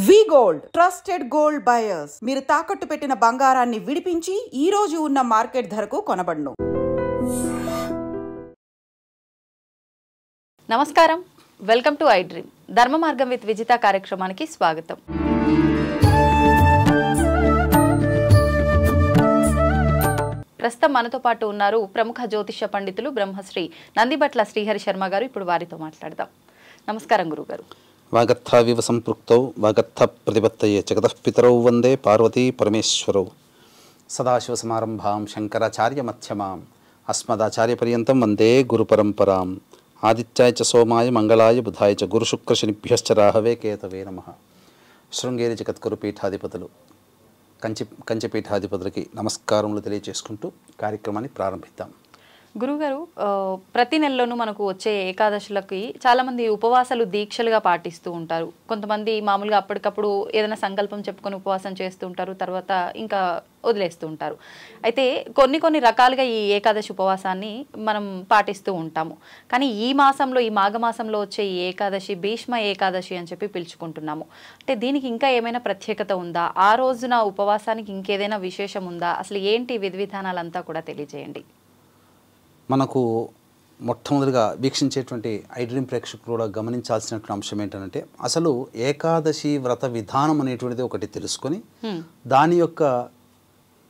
వి gold trusted gold buyers మీరు తాకట్టు పెట్టిన బంగారాన్ని విడిపించి ఈ రోజు ఉన్న మార్కెట్ ధరకు కొనబడును. నమస్కారం, వెల్కమ్ టు ఐ డ్రీమ్ ధర్మ మార్గం విత్ విజిత కార్యక్రమానికి స్వాగతం. ప్రస్తుతం మనతో పాటు ఉన్నారు ప్రముఖ జ్యోతిష పండితులు బ్రహ్మశ్రీ నందిబట్ల శ్రీహరి శర్మ గారు. ఇప్పుడు వారితో మాట్లాడదాం. నమస్కారం గురుగారు. వాగర్థావివ సంపృక్తౌ వాగర్థ ప్రతిపత్తయే జగతః పితరౌ వందే పార్వతీ పరమేశ్వరౌ. సదాశివసమారంభాం శంకరాచార్య మధ్యమాం అస్మదాచార్యపర్యంతం వందే గురుపరంపరాం. ఆదిత్యాయ చ సోమాయ మంగళాయ బుధాయ చ గురుశుక్రశనిభ్యశ్చ రాహవే కేతవే నమః. శృంగేరి జగద్గురు పీఠాధిపతులు కంచెపీఠాధిపతులకి నమస్కారములు తెలియజేసుకుంటూ కార్యక్రమాన్ని ప్రారంభిద్దాం. గురుగారు, ప్రతి నెలలోనూ మనకు వచ్చే ఏకాదశులకి చాలామంది ఉపవాసాలు దీక్షలుగా పాటిస్తూ ఉంటారు. కొంతమంది మామూలుగా అప్పటికప్పుడు ఏదైనా సంకల్పం చెప్పుకొని ఉపవాసం చేస్తూ ఉంటారు, తర్వాత ఇంకా వదిలేస్తూ ఉంటారు. అయితే కొన్ని రకాలుగా ఈ ఏకాదశి ఉపవాసాన్ని మనం పాటిస్తూ ఉంటాము. కానీ ఈ మాసంలో, ఈ మాఘమాసంలో వచ్చే ఈ ఏకాదశి భీష్మ ఏకాదశి అని చెప్పి పిలుచుకుంటున్నాము. అంటే దీనికి ఇంకా ఏమైనా ప్రత్యేకత ఉందా? ఆ రోజున ఉపవాసానికి ఇంకేదైనా విశేషం ఉందా? అసలు ఏంటి విధి విధానాలంతా కూడా తెలియజేయండి. మనకు మొట్టమొదటిగా వీక్షించేటువంటి ఐ డ్రీమ్ ప్రేక్షకులు కూడా గమనించాల్సినటువంటి అంశం ఏంటంటే, అసలు ఏకాదశి వ్రత విధానం అనేటువంటిది ఒకటి తెలుసుకొని దాని యొక్క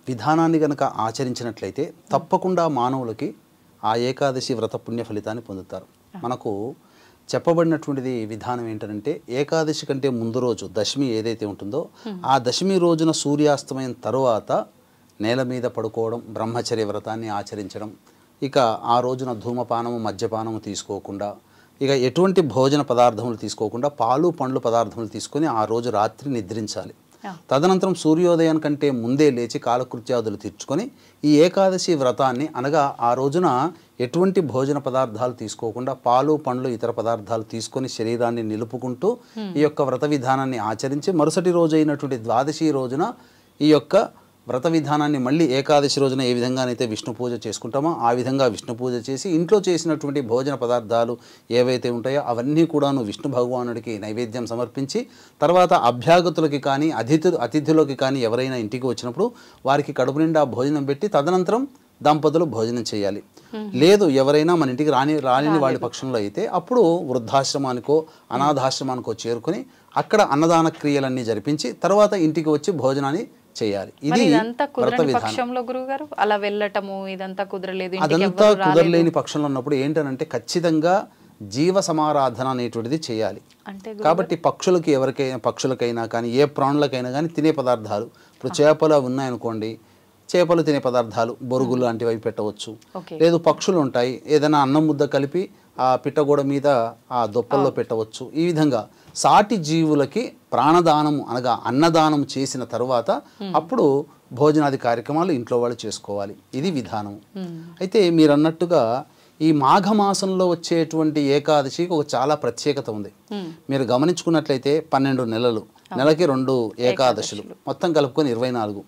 విధానాన్ని కనుక ఆచరించినట్లయితే తప్పకుండా మానవులకి ఆ ఏకాదశి వ్రత పుణ్య ఫలితాన్ని పొందుతారు. మనకు చెప్పబడినటువంటిది విధానం ఏంటంటే, ఏకాదశి కంటే ముందు రోజు దశమి ఏదైతే ఉంటుందో ఆ దశమి రోజున సూర్యాస్తమయం తరువాత నేల మీద పడుకోవడం, బ్రహ్మచర్య వ్రతాన్ని ఆచరించడం, ఇక ఆ రోజున ధూమపానము మద్యపానము తీసుకోకుండా, ఇక ఎటువంటి భోజన పదార్థములు తీసుకోకుండా పాలు పండ్లు పదార్థములు తీసుకొని ఆ రోజు రాత్రి నిద్రించాలి. తదనంతరం సూర్యోదయం కంటే ముందే లేచి కాలకృత్యాదులు తీర్చుకొని ఈ ఏకాదశి వ్రతాన్ని, అనగా ఆ రోజున ఎటువంటి భోజన పదార్థాలు తీసుకోకుండా పాలు పండ్లు ఇతర పదార్థాలు తీసుకొని శరీరాన్ని నిలుపుకుంటూ ఈ యొక్క వ్రత విధానాన్ని ఆచరించి మరుసటి రోజు అయినటువంటి ద్వాదశి రోజున ఈ యొక్క వ్రత విధానాన్ని మళ్ళీ ఏకాదశి రోజున ఏ విధంగానైతే విష్ణు పూజ చేసుకుంటామో ఆ విధంగా విష్ణు పూజ చేసి ఇంట్లో చేసినటువంటి భోజన పదార్థాలు ఏవైతే ఉంటాయో అవన్నీ కూడాను విష్ణు భగవానుడికి నైవేద్యం సమర్పించి, తర్వాత అభ్యాగతులకి కానీ అతిథులకి కానీ ఎవరైనా ఇంటికి వచ్చినప్పుడు వారికి కడుపు నిండా భోజనం పెట్టి తదనంతరం దంపతులు భోజనం చేయాలి. లేదు ఎవరైనా మన ఇంటికి రాని వాళ్ళ పక్షంలో అయితే అప్పుడు వృద్ధాశ్రమానికో అనాథాశ్రమానికో చేరుకొని అక్కడ అన్నదాన క్రియలన్నీ జరిపించి తర్వాత ఇంటికి వచ్చి భోజనాన్ని చేయాలి. ఇది అదంతా కుదరలేని పక్షంలో ఉన్నప్పుడు ఏంటనంటే ఖచ్చితంగా జీవ సమారాధన అనేటువంటిది చేయాలి. కాబట్టి పక్షులకైనా కానీ ఏ ప్రాణులకైనా కానీ తినే పదార్థాలు, ఇప్పుడు చేపలు ఉన్నాయనుకోండి, చేపలు తినే పదార్థాలు బొరుగులు లాంటివి అవి పెట్టవచ్చు. లేదు పక్షులు ఉంటాయి, ఏదైనా అన్నం ముద్ద కలిపి ఆ పిట్టగోడ మీద ఆ దొప్పల్లో పెట్టవచ్చు. ఈ విధంగా సాటి జీవులకి ప్రాణదానము అనగా అన్నదానం చేసిన తరువాత అప్పుడు భోజనాది కార్యక్రమాలు ఇంట్లో వాళ్ళు చేసుకోవాలి. ఇది విధానం. అయితే మీరు అన్నట్టుగా ఈ మాఘమాసంలో వచ్చేటువంటి ఏకాదశికి ఒక చాలా ప్రత్యేకత ఉంది. మీరు గమనించుకున్నట్లయితే 12 నెలలు, నెలకి 2 ఏకాదశులు, మొత్తం కలుపుకొని 24.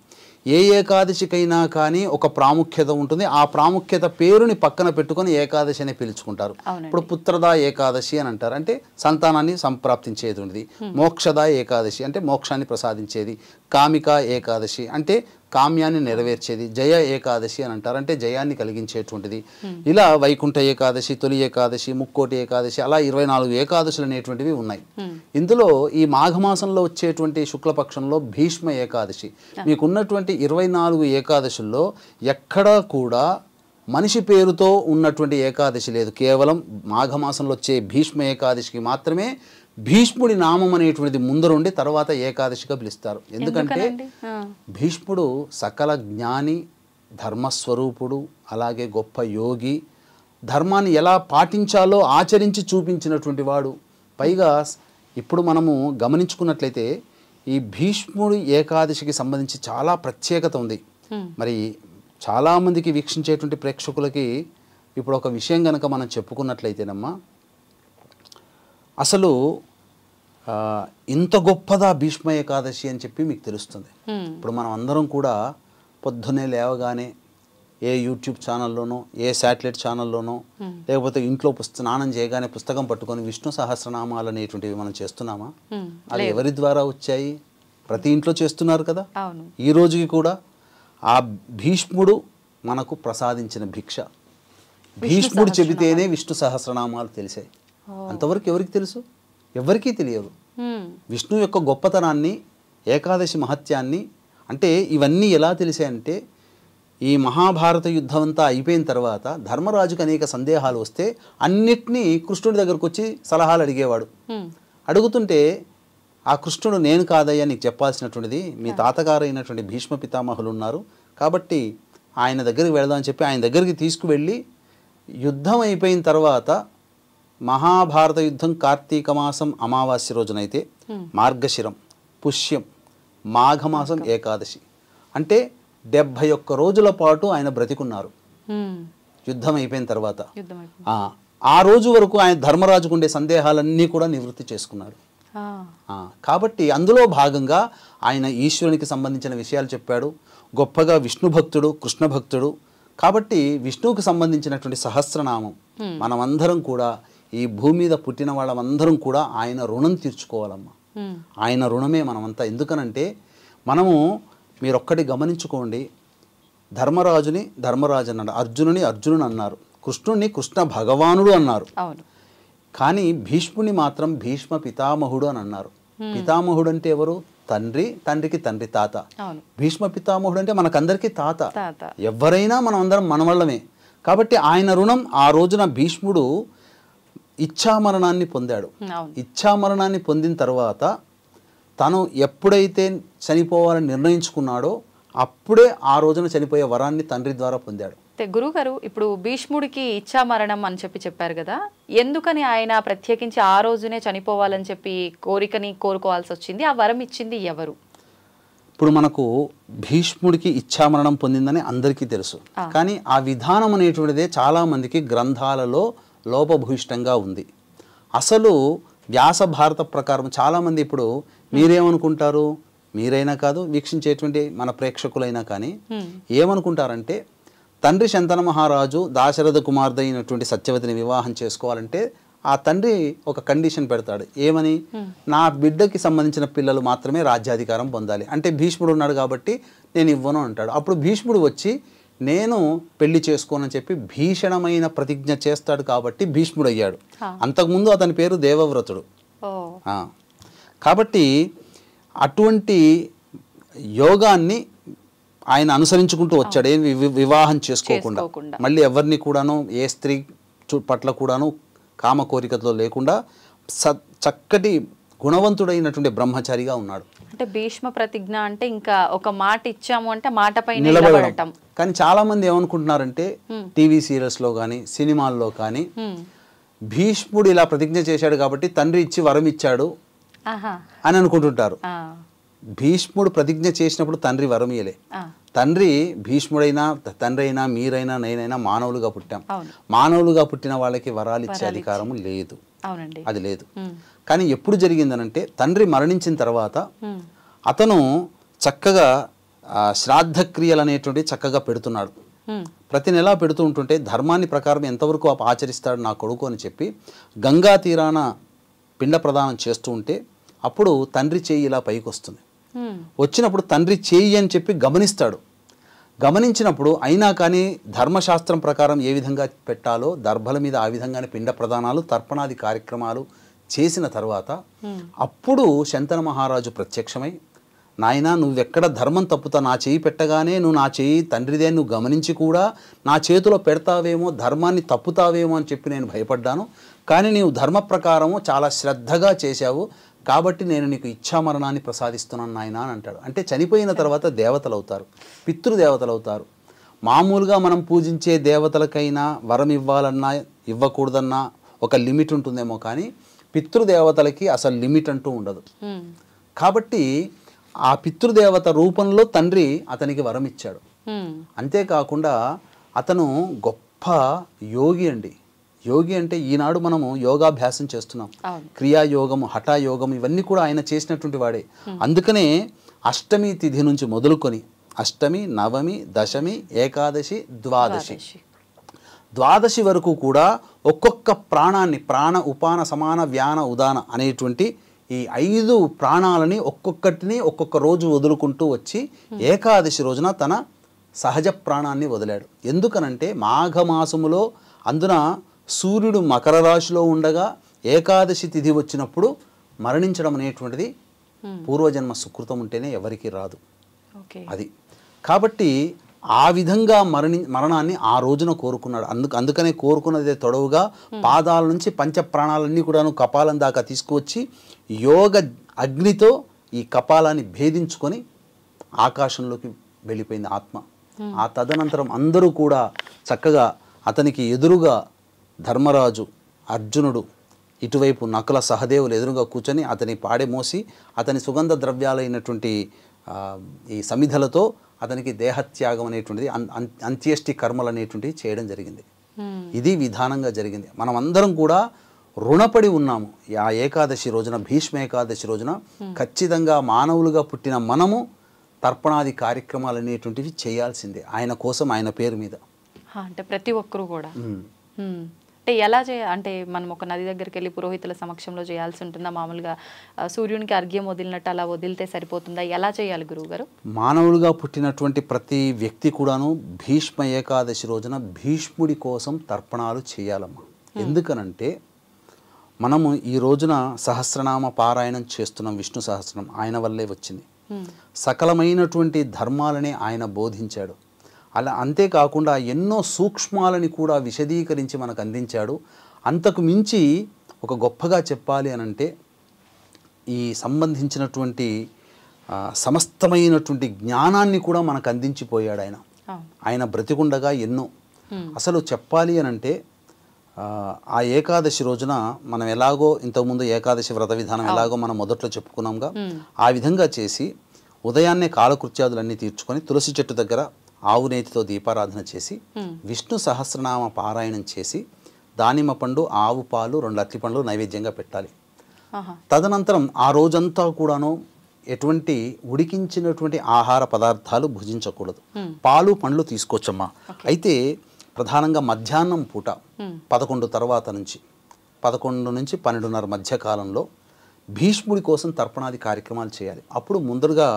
ఏ ఏకాదశికైనా కానీ ఒక ప్రాముఖ్యత ఉంటుంది. ఆ ప్రాముఖ్యత పేరుని పక్కన పెట్టుకొని ఏకాదశి అని పిలుచుకుంటారు. ఇప్పుడు పుత్రదా ఏకాదశి అని అంటారు, అంటే సంతానాన్ని సంప్రాప్తించేది ఉంది. మోక్షదా ఏకాదశి అంటే మోక్షాన్ని ప్రసాదించేది. కామికా ఏకాదశి అంటే కామ్యాన్ని నెరవేర్చేది. జయ ఏకాదశి అని అంటారు, అంటే జయాన్ని కలిగించేటువంటిది. ఇలా వైకుంఠ ఏకాదశి, తొలి ఏకాదశి, ముక్కోటి ఏకాదశి, అలా 24 ఏకాదశులు అనేటువంటివి ఉన్నాయి. ఇందులో ఈ మాఘమాసంలో వచ్చేటువంటి శుక్లపక్షంలో భీష్మ ఏకాదశి. మీకున్నటువంటి 24 ఏకాదశుల్లో ఎక్కడా కూడా మనిషి పేరుతో ఉన్నటువంటి ఏకాదశి లేదు. కేవలం మాఘమాసంలో వచ్చే భీష్మ ఏకాదశికి మాత్రమే భీష్ముడి నామం అనేటువంటిది ముందరుండి తర్వాత ఏకాదశిగా పిలుస్తారు. ఎందుకంటే భీష్ముడు సకల జ్ఞాని, ధర్మస్వరూపుడు, అలాగే గొప్ప యోగి, ధర్మాన్ని ఎలా పాటించాలో ఆచరించి చూపించినటువంటి వాడు. పైగా ఇప్పుడు మనము గమనించుకున్నట్లయితే ఈ భీష్ముడి ఏకాదశికి సంబంధించి చాలా ప్రత్యేకత ఉంది. మరి చాలామందికి వీక్షించేటువంటి ప్రేక్షకులకి ఇప్పుడు ఒక విషయం కనుక మనం చెప్పుకున్నట్లయితేనమ్మా, అసలు ఇంత గొప్పదా భీష్మ ఏకాదశి అని చెప్పి మీకు తెలుస్తుంది. ఇప్పుడు మనం అందరం కూడా పొద్దున్నే లేవగానే ఏ యూట్యూబ్ ఛానల్లోనో ఏ శాటిలైట్ ఛానల్లోనో లేకపోతే ఇంట్లో స్నానం చేయగానే పుస్తకం పట్టుకొని విష్ణు సహస్రనామాలు అనేటువంటివి మనం చేస్తున్నామా? అవి ఎవరి ద్వారా వచ్చాయి? ప్రతి ఇంట్లో చేస్తున్నారు కదా. ఈ రోజుకి కూడా ఆ భీష్ముడు మనకు ప్రసాదించిన భిక్ష. భీష్ముడు చెబితేనే విష్ణు సహస్రనామాలు తెలిసాయి. అంతవరకు ఎవరికి తెలుసు? ఎవరికీ తెలియదు. విష్ణు యొక్క గొప్పతనాన్ని, ఏకాదశి మహత్యాన్ని, అంటే ఇవన్నీ ఎలా తెలిసాయంటే ఈ మహాభారత యుద్ధం అంతా అయిపోయిన తర్వాత ధర్మరాజుకు అనేక సందేహాలు వస్తే అన్నిటినీ కృష్ణుడి దగ్గరకు వచ్చి సలహాలు అడిగేవాడు. అడుగుతుంటే ఆ కృష్ణుడు నేను కాదయ్యా నీకు చెప్పాల్సినటువంటిది, మీ తాతగారు అయినటువంటి భీష్మ పితామహులు ఉన్నారు కాబట్టి ఆయన దగ్గరికి వెళదామని చెప్పి ఆయన దగ్గరికి తీసుకువెళ్ళి యుద్ధం అయిపోయిన తర్వాత మహాభారత యుద్ధం కార్తీక మాసం అమావాస్య రోజునైతే మార్గశిరం, పుష్యం, మాఘమాసం ఏకాదశి అంటే 71 రోజుల పాటు ఆయన బ్రతికున్నారు యుద్ధం అయిపోయిన తర్వాత. ఆ రోజు వరకు ఆయన ధర్మరాజుకు ఉండే సందేహాలన్నీ కూడా నివృత్తి చేసుకున్నాడు. కాబట్టి అందులో భాగంగా ఆయన ఈశ్వరునికి సంబంధించిన విషయాలు చెప్పాడు. గొప్పగా విష్ణు భక్తుడు, కృష్ణ భక్తుడు. కాబట్టి విష్ణువుకు సంబంధించినటువంటి సహస్రనామం మనమందరం కూడా ఈ భూమి మీద పుట్టిన వాళ్ళమందరం కూడా ఆయన రుణం తీర్చుకోవాలమ్మా. ఆయన రుణమే మనమంతా. ఎందుకనంటే మనము మీరొక్కటి గమనించుకోండి, ధర్మరాజుని ధర్మరాజు అన్నాడు, అర్జునుని అర్జునుని అన్నారు, కృష్ణుని కృష్ణ భగవానుడు అన్నారు. కానీ భీష్ముని మాత్రం భీష్మ పితామహుడు అని అన్నారు. పితామహుడు అంటే ఎవరు? తండ్రి, తండ్రికి తండ్రి, తాత. భీష్మ పితామహుడు అంటే మనకందరికీ తాత. ఎవరైనా మనం అందరం మనవళ్ళమే. కాబట్టి ఆయన రుణం ఆ రోజున భీష్ముడు ఇచ్ఛామరణాన్ని పొందాడు. ఇచ్ఛామరణాన్ని పొందిన తర్వాత తను ఎప్పుడైతే చనిపోవాలని నిర్ణయించుకున్నాడో అప్పుడే ఆ రోజున చనిపోయే వరాన్ని తండ్రి ద్వారా పొందాడు. గురుగారు, ఇప్పుడు భీష్ముడికి ఇచ్ఛా మరణం అని చెప్పారు కదా, ఎందుకని ఆయన ప్రత్యేకించి ఆ రోజునే చనిపోవాలని చెప్పి కోరికని కోరుకోవాల్సి వచ్చింది? ఆ వరం ఇచ్చింది ఎవరు? ఇప్పుడు మనకు భీష్ముడికి ఇచ్ఛామరణం పొందిందని అందరికీ తెలుసు. కానీ ఆ విధానం అనేటువంటిదే చాలా మందికి గ్రంథాలలో లోపభూయిష్టంగా ఉంది. అసలు వ్యాస భారత ప్రకారం చాలామంది ఇప్పుడు మీరేమనుకుంటారు, మీరైనా కాదు వీక్షించేటువంటి మన ప్రేక్షకులైనా కానీ ఏమనుకుంటారంటే తండ్రి శంతన మహారాజు దాశరథ కుమార్తె అయినటువంటి సత్యవతిని వివాహం చేసుకోవాలంటే ఆ తండ్రి ఒక కండిషన్ పెడతాడు. ఏమని? నా బిడ్డకి సంబంధించిన పిల్లలు మాత్రమే రాజ్యాధికారం పొందాలి. అంటే భీష్ముడు ఉన్నాడు కాబట్టి నేను ఇవ్వను అంటాడు. అప్పుడు భీష్ముడు వచ్చి నేను పెళ్లి చేసుకోనని చెప్పి భీషణమైన ప్రతిజ్ఞ చేస్తాడు కాబట్టి భీష్ముడు అయ్యాడు. అంతకుముందు అతని పేరు దేవవ్రతుడు. కాబట్టి అటువంటి యోగాన్ని ఆయన అనుసరించుకుంటూ వచ్చాడు. ఏం వివాహం చేసుకోకుండా, మళ్ళీ ఎవరిని కూడాను ఏ స్త్రీ పట్ల కూడాను కామ కోరికతో లేకుండా చక్కటి గుణవంతుడైనటువంటి బ్రహ్మచారిగా ఉన్నాడు. అంటే భీష్మ ప్రతిజ్ఞ అంటే ఇంకా ఒక మాట ఇచ్చాము అంటే మాటపై నిలబడటం. కానీ చాలా మంది ఏమనుకుంటున్నారంటే టీవీ సీరియల్స్ లో కానీ సినిమాల్లో కానీ భీష్ముడు ఇలా ప్రతిజ్ఞ చేశాడు కాబట్టి తండ్రి ఇచ్చి వరం ఇచ్చాడు అని అనుకుంటుంటారు. భీష్ముడు ప్రతిజ్ఞ చేసినప్పుడు తండ్రి వరం ఇయ్యలే. తండ్రి భీష్ముడైనా తండ్రి అయినా మీరైనా నేనైనా మానవులుగా పుట్టాం. మానవులుగా పుట్టిన వాళ్ళకి వరాలు ఇచ్చే అధికారం లేదు, అది లేదు. కానీ ఎప్పుడు జరిగిందనంటే తండ్రి మరణించిన తర్వాత అతను చక్కగా శ్రాద్ధ క్రియలు అనేటువంటి చక్కగా పెడుతున్నాడు. ప్రతి నెలా పెడుతూ ఉంటుంటే ధర్మాన్ని ప్రకారం ఎంతవరకు ఆచరిస్తాడు నా కొడుకు అని చెప్పి గంగా తీరాన పిండ ప్రదానం చేస్తూ ఉంటే అప్పుడు తండ్రి చేయి ఇలా పైకి వస్తుంది. వచ్చినప్పుడు తండ్రి చేయి అని చెప్పి గమనిస్తాడు. గమనించినప్పుడు అయినా కానీ ధర్మశాస్త్రం ప్రకారం ఏ విధంగా పెట్టాలో దర్భల మీద ఆ విధంగానే పిండ ప్రదానాలు తర్పణాది కార్యక్రమాలు చేసిన తర్వాత అప్పుడు శంతన మహారాజు ప్రత్యక్షమై, నాయనా నువ్వెక్కడ ధర్మం తప్పుతా, నా చేయి పెట్టగానే నువ్వు నా చేయి తండ్రిదే నువ్వు గమనించి కూడా నా చేతిలో పెడతావేమో, ధర్మాన్ని తప్పుతావేమో అని చెప్పి నేను భయపడ్డాను. కానీ నీవు ధర్మ ప్రకారము చాలా శ్రద్ధగా చేశావు కాబట్టి నేను నీకు ఇచ్ఛామరణాన్ని ప్రసాదిస్తున్నాను నాయనా అని అంటాడు. అంటే చనిపోయిన తర్వాత దేవతలు అవుతారు, పితృదేవతలు అవుతారు. మామూలుగా మనం పూజించే దేవతలకైనా వరం ఇవ్వాలన్నా ఇవ్వకూడదన్నా ఒక లిమిట్ ఉంటుందేమో, కానీ పితృదేవతలకి అసలు లిమిట్ అంటూ ఉండదు. కాబట్టి ఆ పితృదేవత రూపంలో తండ్రి అతనికి వరం ఇచ్చాడు. అంతేకాకుండా అతను గొప్ప యోగి అండి. యోగి అంటే ఈనాడు మనము యోగాభ్యాసం చేస్తున్నాం, క్రియాయోగము, హఠాయోగం ఇవన్నీ కూడా ఆయన చేసినటువంటి వాడే. అందుకనే అష్టమి తిథి నుంచి మొదలుకొని అష్టమి, నవమి, దశమి, ఏకాదశి, ద్వాదశి. ద్వాదశి వరకు కూడా ఒక్కొక్క ప్రాణాన్ని ప్రాణ, ఉపాన, సమాన, వ్యాన, ఉదాన అనేటువంటి ఈ 5 ప్రాణాలని ఒక్కొక్కటిని ఒక్కొక్క రోజు వదులుకుంటూ వచ్చి ఏకాదశి రోజున తన సహజ ప్రాణాన్ని వదిలాడు. ఎందుకనంటే మాఘమాసములో అందున సూర్యుడు మకర రాశిలో ఉండగా ఏకాదశి తిథి వచ్చినప్పుడు మరణించడం అనేటువంటిది పూర్వజన్మ సుకృతం ఉంటేనే ఎవరికి రాదు. అది కాబట్టి ఆ విధంగా మరణాన్ని ఆ రోజున కోరుకున్నాడు. అందుకనే కోరుకున్నదే తొడవుగా పాదాల నుంచి పంచ ప్రాణాలన్నీ కూడాను కపాలం దాకా తీసుకువచ్చి యోగ అగ్నితో ఈ కపాలాన్ని భేదించుకొని ఆకాశంలోకి వెళ్ళిపోయింది ఆత్మ. ఆ తదనంతరం అందరూ కూడా చక్కగా అతనికి ఎదురుగా ధర్మరాజు, అర్జునుడు, ఇటువైపు నకుల, సహదేవులు ఎదురుగా కూర్చొని అతని పాడె మోసి అతని సుగంధ ద్రవ్యాలైనటువంటి ఈ సమిధలతో అతనికి దేహత్యాగం అనేటువంటిది, అంత్యేష్టి కర్మలు అనేటువంటివి చేయడం జరిగింది. ఇది విధానంగా జరిగింది. మనం అందరం కూడా రుణపడి ఉన్నాము. ఆ ఏకాదశి రోజున, భీష్మ ఏకాదశి రోజున ఖచ్చితంగా మానవులుగా పుట్టిన మనము తర్పణాది కార్యక్రమాలు అనేటువంటివి చేయాల్సిందే ఆయన కోసం, ఆయన పేరు మీద. అంటే ప్రతి ఒక్కరు కూడా అంటే ఎలా అంటే మనం ఒక నది దగ్గరికి వెళ్ళి పురోహితుల సమక్షంలో చేయాల్సి ఉంటుందా? మామూలుగా సూర్యునికి అర్ఘ్యం వదిలినట్టు అలా వదిలితే సరిపోతుందా? ఎలా చేయాలి గురువుగారు? మానవులుగా పుట్టినటువంటి ప్రతి వ్యక్తి కూడాను భీష్మ ఏకాదశి రోజున భీష్ముడి కోసం తర్పణాలు చేయాలమ్మా. ఎందుకనంటే మనము ఈ రోజున సహస్రనామ పారాయణం చేస్తున్నాం. విష్ణు సహస్రనామం ఆయన వల్లే వచ్చింది. సకలమైనటువంటి ధర్మాలని ఆయన బోధించాడు. అలా అంతేకాకుండా ఎన్నో సూక్ష్మాలని కూడా విశదీకరించి మనకు అందించాడు. అంతకు మించి ఒక గొప్పగా చెప్పాలి అనంటే ఈ సంబంధించినటువంటి సమస్తమైనటువంటి జ్ఞానాన్ని కూడా మనకు అందించిపోయాడు ఆయన. ఆయన బ్రతికుండగా ఎన్నో అసలు చెప్పాలి అనంటే ఆ ఏకాదశి రోజున మనం ఎలాగో ఇంతకుముందు ఏకాదశి వ్రత విధానం ఎలాగో మనం మొదట్లో చెప్పుకున్నాంగా, ఆ విధంగా చేసి ఉదయాన్నే కాలకృత్యాదులన్నీ తీర్చుకొని తులసి చెట్టు దగ్గర ఆవు నేతితో దీపారాధన చేసి విష్ణు సహస్రనామ పారాయణం చేసి దానిమ్మ పండు, ఆవు పాలు, 2 అరటి పండ్లు నైవేద్యంగా పెట్టాలి. తదనంతరం ఆ రోజంతా కూడాను ఎటువంటి ఉడికించినటువంటి ఆహార పదార్థాలు భుజించకూడదు. పాలు, పండ్లు తీసుకోవచ్చమ్మా. అయితే ప్రధానంగా మధ్యాహ్నం పూట 11 తర్వాత నుంచి 11 నుంచి 12:30 మధ్య కాలంలో భీష్ముడి కోసం తర్పణాది కార్యక్రమాలు చేయాలి. అప్పుడు ముందరగా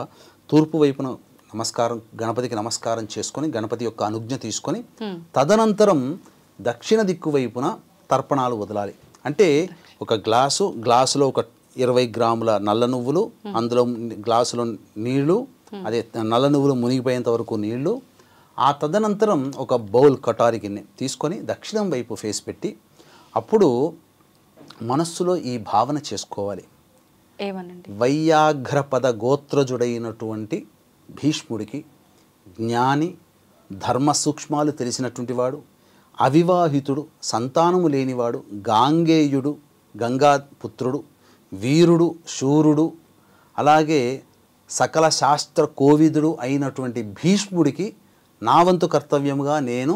తూర్పు వైపున నమస్కారం, గణపతికి నమస్కారం చేసుకొని గణపతి యొక్క అనుజ్ఞ తీసుకొని తదనంతరం దక్షిణ దిక్కు వైపున తర్పణాలు వదలాలి. అంటే ఒక గ్లాసులో ఒక 20 గ్రాముల నల్ల నువ్వులు, అందులో గ్లాసులో నీళ్లు, అదే నల్ల నువ్వులు మునిగిపోయేంత వరకు నీళ్లు, ఆ తదనంతరం ఒక బౌల్, కటారి గిన్నె తీసుకొని దక్షిణం వైపు ఫేస్ పెట్టి అప్పుడు మనస్సులో ఈ భావన చేసుకోవాలి. వైయాఘ్రపద గోత్రజుడైనటువంటి భీష్ముడికి జ్ఞాని, ధర్మ సూక్ష్మాలు తెలిసినటువంటి వాడు, అవివాహితుడు, సంతానము లేనివాడు, గాంగేయుడు, గంగాపుత్రుడు, వీరుడు, శూరుడు, అలాగే సకల శాస్త్ర కోవిదుడు అయినటువంటి భీష్ముడికి నా వంతు కర్తవ్యముగా నేను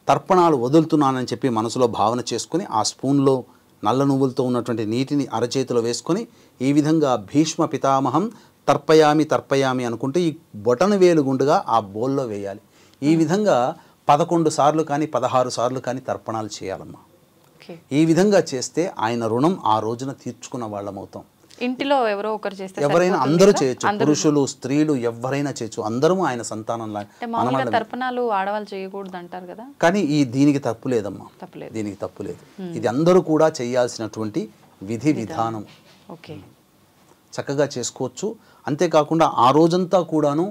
తర్పణాలు వదులుతున్నానని చెప్పి మనసులో భావన చేసుకుని ఆ స్పూన్లో నల్ల నువ్వులతో ఉన్నటువంటి నీటిని అరచేతిలో వేసుకొని ఈ విధంగా భీష్మ పితామహం తర్పయామి అనుకుంటూ ఈ బొటన వేలు గుండుగా ఆ బోల్లో వేయాలి. ఈ విధంగా 11 సార్లు కానీ 16 సార్లు కానీ తర్పణాలు చేయాలమ్మా. ఈ విధంగా చేస్తే ఆయన రుణం ఆ రోజున తీర్చుకున్న వాళ్ళమవుతాం. ఇంటిలో ఎవరో ఒకరు చేస్తే ఎవరైనా అందరూ చేయొచ్చు, పురుషులు, స్త్రీలు ఎవరైనా చేయొచ్చు, అందరూ ఆయన సంతానం లాంటి. తర్పణాలు ఆడవాళ్ళు చేయకూడదు అంటారు కదా, కానీ దీనికి తప్పు లేదమ్మా, దీనికి తప్పు లేదు. ఇది అందరూ కూడా చేయాల్సినటువంటి విధి విధానం. చక్కగా చేసుకోవచ్చు. అంతేకాకుండా ఆ రోజంతా కూడాను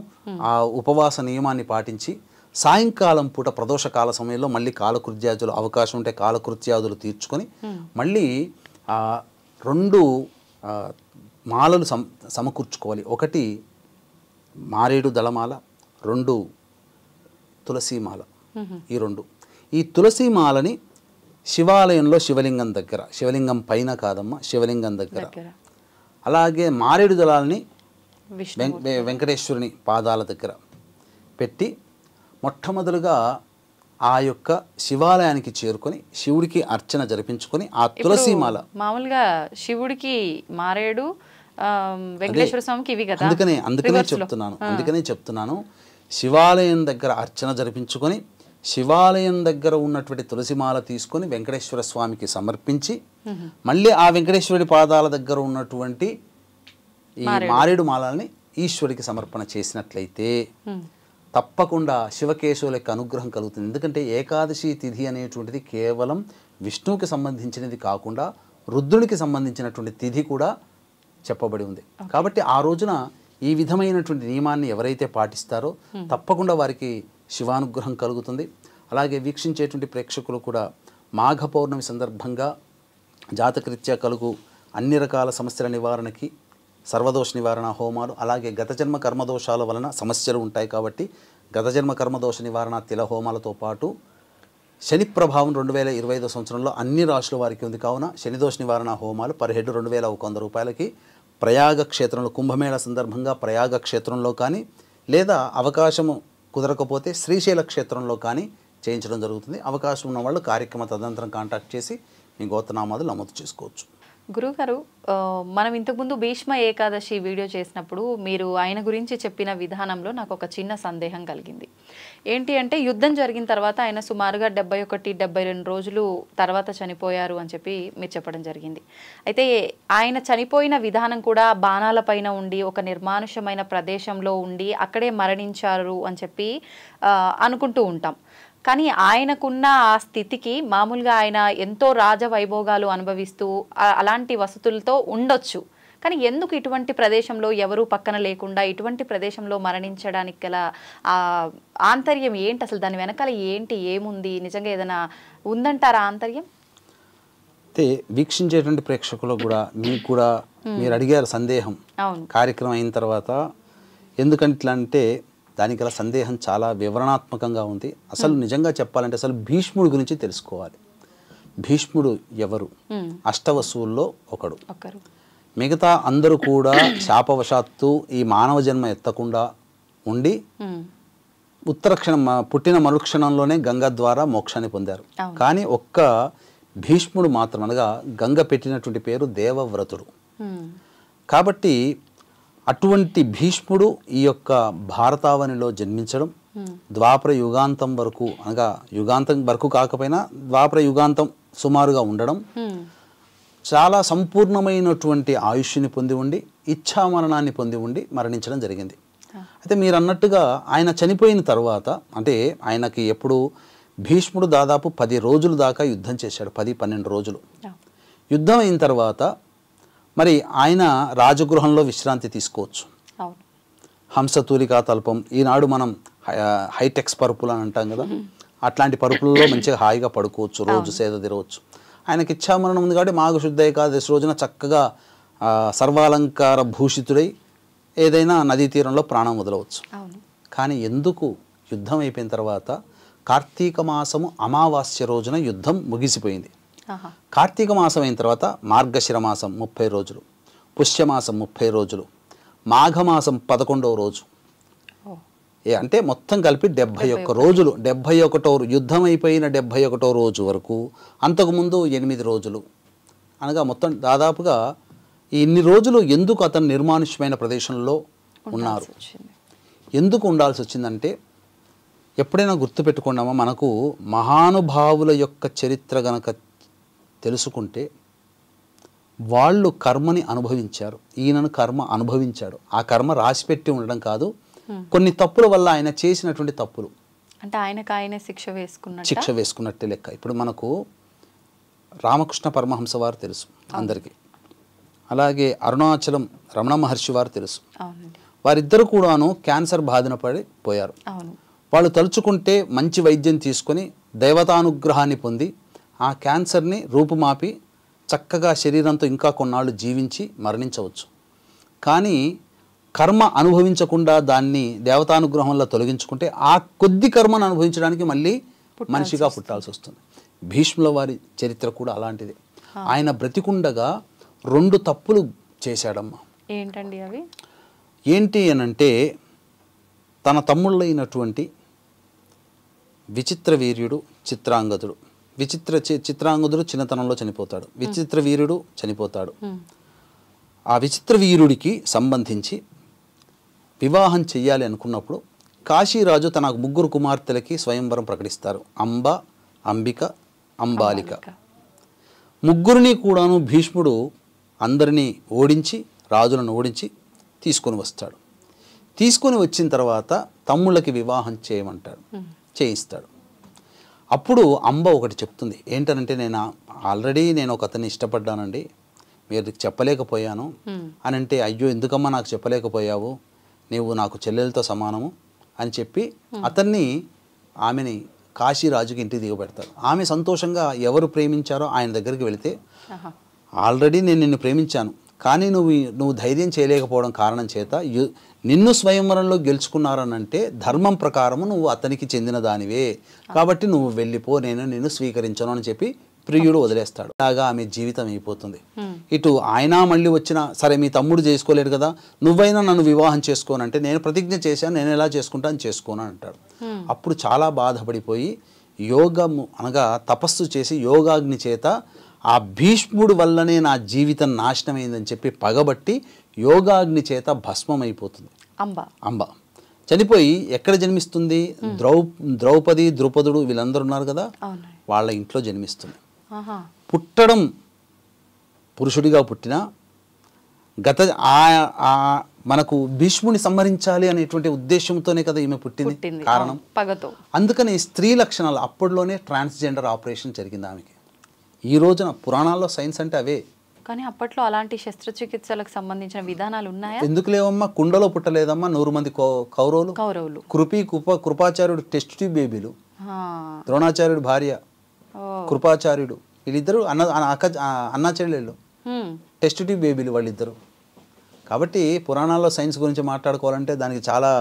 ఆ ఉపవాస నియమాన్ని పాటించి సాయంకాలం పూట ప్రదోషకాల సమయంలో మళ్ళీ కాలకృత్యాదులు అవకాశం ఉంటే కాలకృత్యాదులు తీర్చుకొని మళ్ళీ 2 మాలలు సమకూర్చుకోవాలి. 1 మారేడు దళమాల, 2 తులసీమాల. ఈ 2 ఈ తులసీమాలని శివాలయంలో శివలింగం దగ్గర, శివలింగం పైన కాదమ్మా, శివలింగం దగ్గర, అలాగే మారేడు దళాలని వెంకటేశ్వరుని పాదాల దగ్గర పెట్టి మొట్టమొదలుగా ఆ యొక్క శివాలయానికి చేరుకొని శివుడికి అర్చన జరిపించుకొని ఆ తులసీమాల. మామూలుగా శివుడికి మారేడు, వెంకటేశ్వర స్వామికి ఇవి కదా, అందుకనే చెప్తున్నాను శివాలయం దగ్గర అర్చన జరిపించుకొని శివాలయం దగ్గర ఉన్నటువంటి తులసిమాల తీసుకొని వెంకటేశ్వర స్వామికి సమర్పించి మళ్ళీ ఆ వెంకటేశ్వరుడి పాదాల దగ్గర ఉన్నటువంటి ఈ మారేడు మాలని ఈశ్వరికి సమర్పణ చేసినట్లయితే తప్పకుండా శివకేశవుల యొక్క అనుగ్రహం కలుగుతుంది. ఎందుకంటే ఏకాదశి తిథి అనేటువంటిది కేవలం విష్ణువుకి సంబంధించినది కాకుండా రుద్రునికి సంబంధించినటువంటి తిథి కూడా చెప్పబడి ఉంది. కాబట్టి ఆ రోజున ఈ విధమైనటువంటి నియమాన్ని ఎవరైతే పాటిస్తారో తప్పకుండా వారికి శివానుగ్రహం కలుగుతుంది. అలాగే వీక్షించేటువంటి ప్రేక్షకులు కూడా మాఘ పౌర్ణమి సందర్భంగా జాతకరీత్యా కలుగు అన్ని రకాల సమస్యల నివారణకి సర్వదోష నివారణ హోమాలు, అలాగే గత జన్మ కర్మదోషాల వలన సమస్యలు ఉంటాయి కాబట్టి గత జన్మ కర్మదోష నివారణ తిల హోమాలతో పాటు శని ప్రభావం 2025 సంవత్సరంలో అన్ని రాశుల వారికి ఉంది కావున శనిదోష నివారణ హోమాలు పర్ హెడ్ 2100 రూపాయలకి ప్రయాగ క్షేత్రంలో కుంభమేళ సందర్భంగా ప్రయాగ క్షేత్రంలో కానీ లేదా అవకాశము కుదరకపోతే శ్రీశైల క్షేత్రంలో కానీ చేయించడం జరుగుతుంది. అవకాశం ఉన్న వాళ్ళు కార్యక్రమ తదనంతరం కాంటాక్ట్ చేసి మీ గోత్రనామాలు నమోదు చేసుకోవచ్చు. గురుగారు, మనం ఇంతకుముందు భీష్మ ఏకాదశి వీడియో చేసినప్పుడు మీరు ఆయన గురించి చెప్పిన విధానంలో నాకు ఒక చిన్న సందేహం కలిగింది. ఏంటి అంటే యుద్ధం జరిగిన తర్వాత ఆయన సుమారుగా 71-72 రోజులు తర్వాత చనిపోయారు అని చెప్పి మీరు చెప్పడం జరిగింది. అయితే ఆయన చనిపోయిన విధానం కూడా బాణాల పైన ఉండి ఒక నిర్మానుషమైన ప్రదేశంలో ఉండి అక్కడే మరణించారు అని చెప్పి అనుకుంటూ ఉంటాం. కానీ ఆయనకున్న ఆ స్థితికి మామూలుగా ఆయన ఎంతో రాజవైభోగాలు అనుభవిస్తూ అలాంటి వసతులతో ఉండొచ్చు. కానీ ఎందుకు ఇటువంటి ప్రదేశంలో ఎవరూ పక్కన లేకుండా ఇటువంటి ప్రదేశంలో మరణించడానికి గల ఆంతర్యం ఏంటి? అసలు దాని వెనకాల ఏంటి, ఏముంది? నిజంగా ఏదైనా ఉందంటారా ఆంతర్యం? అయితే వీక్షించేటువంటి ప్రేక్షకులు కూడా మీకు కూడా మీరు అడిగారు సందేహం కార్యక్రమం అయిన తర్వాత. ఎందుకంటే ఇట్లా అంటే దానికి గల సందేహం చాలా వివరణాత్మకంగా ఉంది. అసలు నిజంగా చెప్పాలంటే అసలు భీష్ముడి గురించి తెలుసుకోవాలి. భీష్ముడు ఎవరు? అష్టవసువుల్లో ఒకడు. మిగతా అందరూ కూడా శాపవశాత్తు ఈ మానవ జన్మ ఎత్తకుండా ఉండి ఉత్తరక్షణం పుట్టిన మరుక్షణంలోనే గంగ ద్వారా మోక్షాన్ని పొందారు. కానీ ఒక్క భీష్ముడు మాత్రం, అనగా గంగ పెట్టినటువంటి పేరు దేవవ్రతుడు. కాబట్టి అటువంటి భీష్ముడు ఈ యొక్క భారతావనిలో జన్మించడం, ద్వాపర యుగాంతం వరకు, అనగా యుగాంతం వరకు కాకపోయినా ద్వాపర యుగాంతం సుమారుగా ఉండడం, చాలా సంపూర్ణమైనటువంటి ఆయుష్ని పొంది ఉండి ఇచ్ఛామరణాన్ని పొంది ఉండి మరణించడం జరిగింది. అయితే మీరు అన్నట్టుగా ఆయన చనిపోయిన తర్వాత, అంటే ఆయనకి ఎప్పుడు భీష్ముడు దాదాపు 10 రోజుల దాకా యుద్ధం చేశాడు, 10-12 రోజులు. యుద్ధం అయిన తర్వాత మరి ఆయన రాజగృహంలో విశ్రాంతి తీసుకోవచ్చు. హంసతూలికా తల్పం, ఈనాడు మనం హైటెక్స్ పరుపులు అని అంటాం కదా, అట్లాంటి పరుపులలో మంచిగా హాయిగా పడుకోవచ్చు, రోజు సేద తిరగవచ్చు. ఆయనకి ఇచ్ఛామరణం ఉంది కాబట్టి మాఘశుద్ధ ఏకాదశి రోజున చక్కగా సర్వాలంకార భూషితుడై ఏదైనా నదీ తీరంలో ప్రాణం వదలవచ్చు. కానీ ఎందుకు యుద్ధం అయిపోయిన తర్వాత కార్తీక మాసము అమావాస్య రోజున యుద్ధం ముగిసిపోయింది. కార్తీక మాసం అయిన తర్వాత మార్గశిర మాసం 30 రోజులు, పుష్యమాసం 30 రోజులు, మాఘమాసం 11వ రోజు, అంటే మొత్తం కలిపి 71 రోజులు. 71వ యుద్ధం అయిపోయిన 71వ రోజు వరకు, అంతకుముందు 8 రోజులు, అనగా మొత్తం దాదాపుగా ఇన్ని రోజులు ఎందుకు అతను నిర్మానుష్యమైన ప్రదేశంలో ఉన్నారు, ఎందుకు ఉండాల్సి వచ్చిందంటే, ఎప్పుడైనా గుర్తుపెట్టుకున్నామా, మనకు మహానుభావుల యొక్క చరిత్ర గనక తెలుసుకుంటే వాళ్ళు కర్మని అనుభవించారు, ఈయనను కర్మ అనుభవించాడు. ఆ కర్మ రాసిపెట్టి ఉండడం కాదు, కొన్ని తప్పుల వల్ల ఆయన చేసినటువంటి తప్పులు, అంటే ఆయనకు ఆయనే శిక్ష వేసుకున్నట్టే లెక్క. ఇప్పుడు మనకు రామకృష్ణ పరమహంస వారు తెలుసు అందరికీ, అలాగే అరుణాచలం రమణ మహర్షి వారు తెలుసు. వారిద్దరు కూడాను క్యాన్సర్ బాధిన పడి పోయారు. వాళ్ళు తలుచుకుంటే మంచి వైద్యం తీసుకొని దైవతానుగ్రహాన్ని పొంది ఆ క్యాన్సర్ని రూపుమాపి చక్కగా శరీరంతో ఇంకా కొన్నాళ్ళు జీవించి మరణించవచ్చు. కానీ కర్మ అనుభవించకుండా దాన్ని దేవతానుగ్రహంలో తొలగించుకుంటే ఆ కొద్ది కర్మను అనుభవించడానికి మళ్ళీ మనిషిగా పుట్టాల్సి వస్తుంది. భీష్ముల వారి చరిత్ర కూడా అలాంటిదే. ఆయన బ్రతికుండగా 2 తప్పులు చేశాడమ్మా. ఏంటండి అవి? ఏంటి అనంటే, తన తమ్ముళ్ళైనటువంటి విచిత్ర వీర్యుడు, చిత్రాంగదుడు. చిత్రాంగదుడు చిన్నతనంలో చనిపోతాడు, విచిత్ర వీరుడు చనిపోతాడు. ఆ విచిత్ర వీరుడికి సంబంధించి వివాహం చెయ్యాలి అనుకున్నప్పుడు కాశీరాజు తన 3 కుమార్తెలకి స్వయంవరం ప్రకటిస్తారు. అంబ, అంబిక, అంబాలిక. ముగ్గురిని కూడాను భీష్ముడు అందరినీ ఓడించి, రాజులను ఓడించి తీసుకొని వస్తాడు. తీసుకొని వచ్చిన తర్వాత తమ్ముళ్ళకి వివాహం చేయమంటాడు, చేయిస్తాడు. అప్పుడు అంబ ఒకటి చెప్తుంది, ఏంటనంటే ఆల్రెడీ నేను ఒక అతన్ని ఇష్టపడ్డానండి, మీరు చెప్పలేకపోయాను అని అంటే, అయ్యో ఎందుకమ్మా నాకు చెప్పలేకపోయావు, నీవు నాకు చెల్లెలతో సమానము అని చెప్పి ఆమెని కాశీరాజుకి ఇంటికి దిగబెడతాడు. ఆమె సంతోషంగా ఎవరు ప్రేమించారో ఆయన దగ్గరికి వెళితే, ఆల్రెడీ నేను నిన్ను ప్రేమించాను, కానీ నువ్వు ధైర్యం చేయలేకపోవడం కారణం చేత నిన్ను స్వయంవరంలో గెలుచుకున్నారనంటే ధర్మం ప్రకారము నువ్వు అతనికి చెందిన దానివే, కాబట్టి నువ్వు వెళ్ళిపో, నేను నిన్ను స్వీకరించను అని చెప్పి ప్రియుడు వదిలేస్తాడు. అలాగా ఆమె జీవితం అయిపోతుంది. ఇటు ఆయన మళ్ళీ సరే మీ తమ్ముడు చేసుకోలేడు కదా, నువ్వైనా నన్ను వివాహం చేసుకోనంటే, నేను ప్రతిజ్ఞ చేశాను, నేను ఎలా చేసుకుంటాను చేసుకోను అంటాడు. అప్పుడు చాలా బాధపడిపోయి యోగము అనగా తపస్సు చేసి యోగాగ్ని చేత ఆ భీష్ముడు వల్లనే నా జీవితం నాశనమైందని చెప్పి పగబట్టి యోగాగ్ని చేత భస్మం అయిపోతుంది. అంబ చనిపోయి ఎక్కడ జన్మిస్తుంది? ద్రౌపది, ద్రుపదుడు వీళ్ళందరూ ఉన్నారు కదా, వాళ్ళ ఇంట్లో జన్మిస్తుంది. పుట్టడం పురుషుడిగా పుట్టిన మనకు భీష్ముని సంహరించాలి అనేటువంటి ఉద్దేశంతోనే కదా ఈమె పుట్టింది, కారణం పగతో. అందుకని స్త్రీ లక్షణాలు అప్పట్లోనే ట్రాన్స్జెండర్ ఆపరేషన్ జరిగింది ఆమెకి. ఈ రోజున పురాణాల్లో సైన్స్ అంటే అవే. కానీ అప్పట్లో అలాంటి శస్త్రచికిత్సలకు సంబంధించిన విధానాలు ఉన్నాయా? ఎందుకు లేవమ్మా, కుండలో పుట్టలేదమ్మా 100 మంది కౌరవులు. కృపాచార్యుడు టెస్ట్ ట్యూబ్ బేబీలు, ద్రోణాచార్యుడు భార్య కృపాచార్యుడు, వీళ్ళిద్దరు అన్నా చెల్లెళ్ళు, టెస్ట్ ట్యూబ్ బేబీలు వాళ్ళిద్దరు. కాబట్టి పురాణాల్లో సైన్స్ గురించి మాట్లాడుకోవాలంటే దానికి చాలా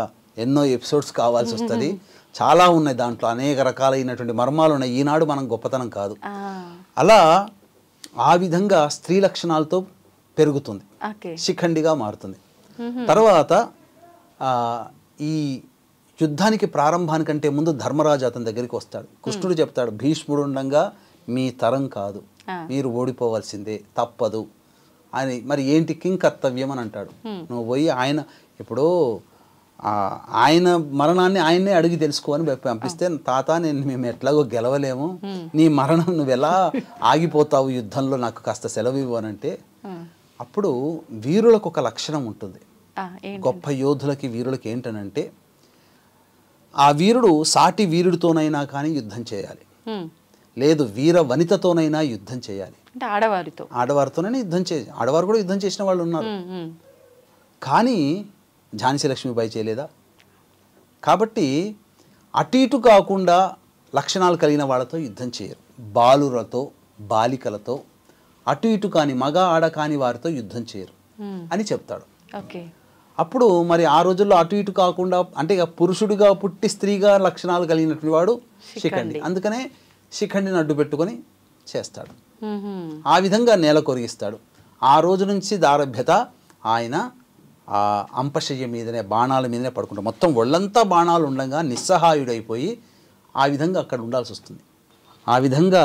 ఎన్నో ఎపిసోడ్స్ కావాల్సి వస్తుంది. చాలా ఉన్నాయి, దాంట్లో అనేక రకాలైనటువంటి మర్మాలు ఉన్నాయి. ఈనాడు మనం గొప్పతనం కాదు. అలా ఆ విధంగా స్త్రీ లక్షణాలతో పెరుగుతుంది, శిఖండిగా మారుతుంది. తర్వాత ఈ యుద్ధానికి ప్రారంభానికంటే ముందు ధర్మరాజు అతని దగ్గరికి వస్తాడు. కృష్ణుడు చెప్తాడు, భీష్ముడు ఉండగా మీ తరం కాదు, మీరు ఓడిపోవాల్సిందే, తప్పదు అని. మరి ఏంటి కింగ్ కర్తవ్యం అని అంటాడు. నువ్వు పోయి ఇప్పుడు ఆయన మరణాన్ని ఆయన్నే అడిగి తెలుసుకోని పంపిస్తే, తాత మేము ఎట్లాగో గెలవలేము, నీ మరణం నువ్వు ఎలా ఆగిపోతావు యుద్ధంలో, నాకు కాస్త సెలవు ఇవ్వనంటే, అప్పుడు వీరులకు ఒక లక్షణం ఉంటుంది. గొప్ప యోధులకి వీరులకి ఏంటనంటే, ఆ వీరుడు సాటి వీరుడితోనైనా కానీ యుద్ధం చేయాలి, లేదు వీర వనితతోనైనా యుద్ధం చేయాలి. ఆడవారితోనైనా యుద్ధం చేయాలి. ఆడవారు కూడా యుద్ధం చేసిన వాళ్ళు ఉన్నారు, కానీ ఝాన్సీ లక్ష్మీబాయి చేయలేదా? కాబట్టి అటు ఇటు కాకుండా లక్షణాలు కలిగిన వాళ్ళతో యుద్ధం చేయరు. బాలులతో, బాలికలతో, అటు ఇటు కాని మగ ఆడ కాని వారితో యుద్ధం చేయరు అని చెప్తాడు. అప్పుడు మరి ఆ రోజుల్లో అటు ఇటు కాకుండా అంటే పురుషుడిగా పుట్టి స్త్రీగా లక్షణాలు కలిగినటువంటి వాడు శిఖండి. అందుకనే శిఖండిని అడ్డు పెట్టుకొని చేస్తాడు. ఆ విధంగా నేల కొరిగిస్తాడు. ఆ రోజు నుంచి దారభ్యత ఆయన ఆ అంపశయ్య మీదనే, బాణాల మీదనే పడుకుంటాడు. మొత్తం ఒళ్ళంతా బాణాలు ఉండగా నిస్సహాయుడైపోయి ఆ విధంగా అక్కడ ఉండాల్సి వస్తుంది. ఆ విధంగా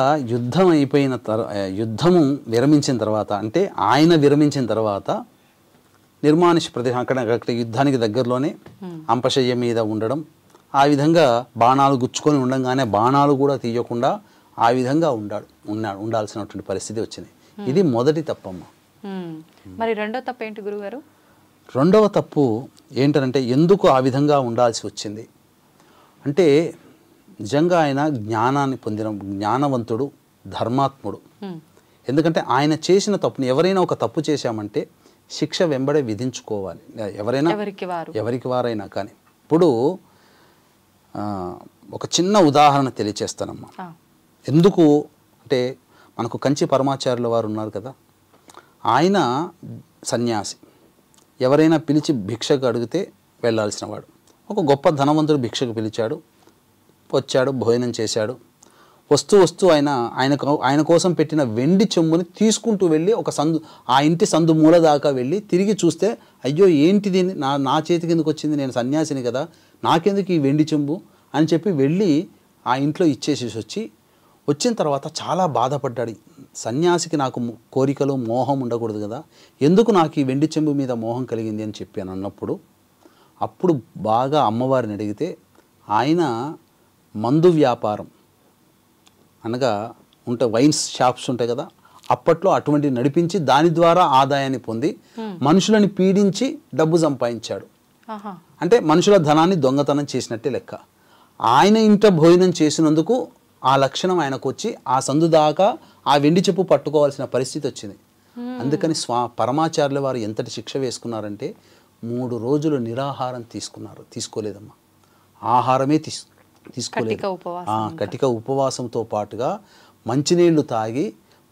యుద్ధము విరమించిన తర్వాత, అంటే ఆయన విరమించిన తర్వాత నిర్మానుష ప్రదేశం అక్కడ యుద్ధానికి దగ్గరలోనే అంపశయ్య మీద ఉండడం, ఆ విధంగా బాణాలు గుచ్చుకొని ఉండగానే బాణాలు కూడా తీయకుండా ఆ విధంగా ఉండాల్సినటువంటి పరిస్థితి వచ్చింది. ఇది మొదటి తప్పమ్మ. మరి రెండో తప్పు ఏంటి గురుగారు? రెండవ తప్పు ఏంటంటే, ఎందుకు ఆ విధంగా ఉండాల్సి వచ్చింది అంటే, నిజంగా ఆయన జ్ఞానాన్ని పొందిన జ్ఞానవంతుడు, ధర్మాత్ముడు. ఎందుకంటే ఆయన చేసిన తప్పుని, ఎవరైనా ఒక తప్పు చేశామంటే శిక్ష వెంబడే విధించుకోవాలి, ఎవరైనా ఎవరికి వారైనా కానీ. ఇప్పుడు ఒక చిన్న ఉదాహరణ తెలియచేస్తానమ్మా. ఎందుకు అంటే, మనకు కంచి పరమాచార్యుల వారు ఉన్నారు కదా, ఆయన సన్యాసి. ఎవరైనా పిలిచి భిక్షకు అడిగితే వెళ్ళాల్సిన వాడు. ఒక గొప్ప ధనవంతుడు భిక్షకు పిలిచాడు, వచ్చాడు, భోజనం చేశాడు. వస్తూ ఆయన కోసం పెట్టిన వెండి చెంబుని తీసుకుంటూ వెళ్ళి ఆ ఇంటి సందు మూల దాకా వెళ్ళి తిరిగి చూస్తే, అయ్యో ఏంటిది, నా చేతికి ఎందుకు వచ్చింది, నేను సన్యాసిని కదా, నాకెందుకు ఈ వెండి చెంబు అని చెప్పి వెళ్ళి ఆ ఇంట్లో ఇచ్చేసి వచ్చిన తర్వాత చాలా బాధపడ్డాడు. సన్యాసికి నాకు కోరికలు, మోహం ఉండకూడదు కదా, ఎందుకు నాకు ఈ వెండి చెంబు మీద మోహం కలిగింది అని చెప్పి అన్నప్పుడు అప్పుడు బాగా అమ్మవారిని అడిగితే ఆయన మందు వ్యాపారం అనగా వైన్స్ షాప్స్ ఉంటాయి కదా, అప్పట్లో అటువంటి నడిపించి దాని ద్వారా ఆదాయాన్ని పొంది మనుషులని పీడించి డబ్బు సంపాదించాడు. అంటే మనుషుల ధనాన్ని దొంగతనం చేసినట్టే లెక్క. ఆయన ఇంట భోజనం చేసినందుకు ఆ లక్షణం ఆయనకు వచ్చి ఆ సందు దాకా ఆ వెండి చెప్పు పట్టుకోవాల్సిన పరిస్థితి వచ్చింది. అందుకని పరమాచార్యుల వారు ఎంతటి శిక్ష వేసుకున్నారంటే 3 రోజులు నిరాహారం తీసుకోలేదమ్మా, ఆహారమే తీసుకోలేదు. కటిక ఉపవాసంతో పాటుగా మంచినీళ్లు తాగి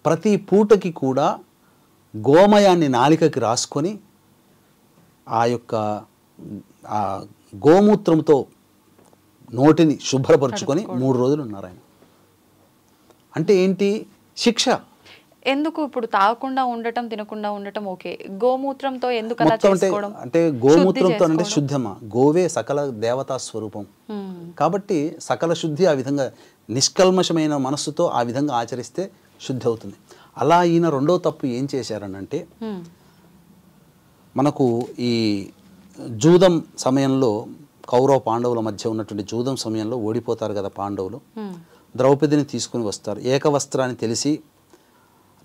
ప్రతి పూటకి కూడా గోమయాన్ని నాలికకి రాసుకొని ఆ యొక్క గోమూత్రంతో నోటిని శుభ్రపరుచుకొని 3 రోజులు ఉన్నారు ఆయన. అంటే ఏంటి శిక్ష? ఎందుకు ఇప్పుడు తాగకుండా ఉండటం, తినకుండా ఉండటం ఓకే, గోమూత్రంతో ఎందుకు అలా చేసుకోవడం? అంటే గోమూత్రంతో అంటే శుద్ధమా, గోవే సకల దేవతా స్వరూపం కాబట్టి సకల శుద్ధి ఆ విధంగా నిష్కల్మషమైన మనస్సుతో ఆ విధంగా ఆచరిస్తే శుద్ధి అవుతుంది. అలా ఈయన రెండో తప్పు ఏం చేశారనంటే, మనకు ఈ జూదం సమయంలో కౌరవ పాండవుల మధ్య ఉన్నటువంటి జూదం సమయంలో ఓడిపోతారు కదా పాండవులు. ద్రౌపదిని తీసుకుని వస్తారు. ఏకవస్త్రాన్ని తెలిసి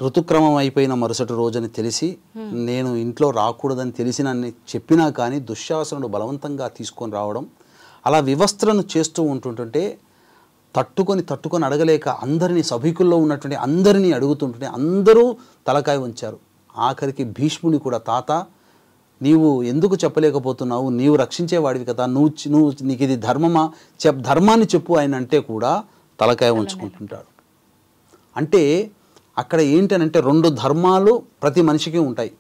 ఋతుక్రమం అయిపోయిన మరుసటి రోజుని తెలిసి నేను ఇంట్లో రాకూడదని తెలిసినని చెప్పినా కానీ దుశ్శాసనుడు బలవంతంగా తీసుకొని రావడం, అలా వివస్త్రను చేస్తూ ఉంటుంటే తట్టుకొని అడగలేక అందరినీ సభికుల్లో ఉన్నటువంటి అందరినీ అడుగుతుంటుంటే అందరూ తలకాయ ఉంచారు. ఆఖరికి భీష్ముని కూడా, తాత నీవు ఎందుకు చెప్పలేకపోతున్నావు, నీవు రక్షించేవాడివి కదా, నీకు ఇది ధర్మమా, ధర్మాన్ని చెప్పు ఆయన అంటే కూడా తలకాయ ఉంచుకుంటుంటాడు. అంటే అక్కడ ఏంటనంటే 2 ధర్మాలు ప్రతి మనిషికి ఉంటాయి.